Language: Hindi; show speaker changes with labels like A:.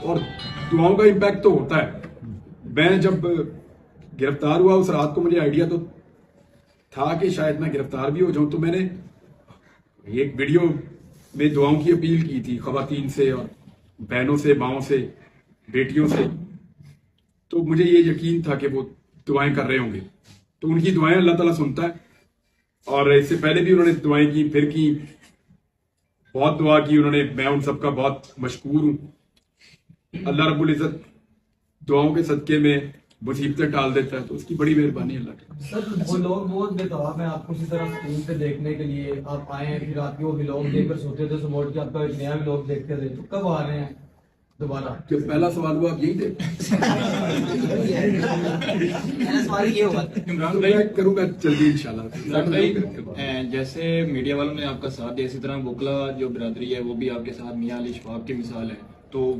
A: और दुआओं का इम्पैक्ट तो होता है। मैं जब गिरफ्तार हुआ उस रात को मुझे आइडिया तो था कि शायद मैं गिरफ्तार भी हो जाऊं, तो मैंने एक वीडियो में दुआओं की अपील की थी खवातीन से और बहनों से, माओं से, बेटियों से। तो मुझे ये यकीन था कि वो दुआएं कर रहे होंगे, तो उनकी दुआएं अल्लाह ताला सुनता है। और इससे पहले भी उन्होंने दुआएं की, फिर की, बहुत दुआ की उन्होंने। मैं उन सबका बहुत मशकूर हूं। अल्लाह रब्बुल इज्जत दुआओं के सदके में मुसीबतें टाल देता है, तो उसकी बड़ी मेहरबानी अल्लाह की।
B: सर वो लोग बहुत बेतवाब हैं आपको इसी तरह स्क्रीन पे देखने के लिए। आप आए हैं, फिर रात को वो व्लॉग देखकर सोते थे, सुबह उठ के आपका एक नया व्लॉग देखते थे, तो कब आ रहे हैं दोबारा?
A: जो पहला सवाल हुआ आप यही दे
C: सवाल ये होगा
A: इमरान भाई, करूंगा जल्दी इंशाल्लाह।
D: जैसे मीडिया वालों ने आपका साथ दिया, इसी तरह वकला जो बिरादरी है वो भी आपके साथ, मियां अली शफाक की मिसाल है, तो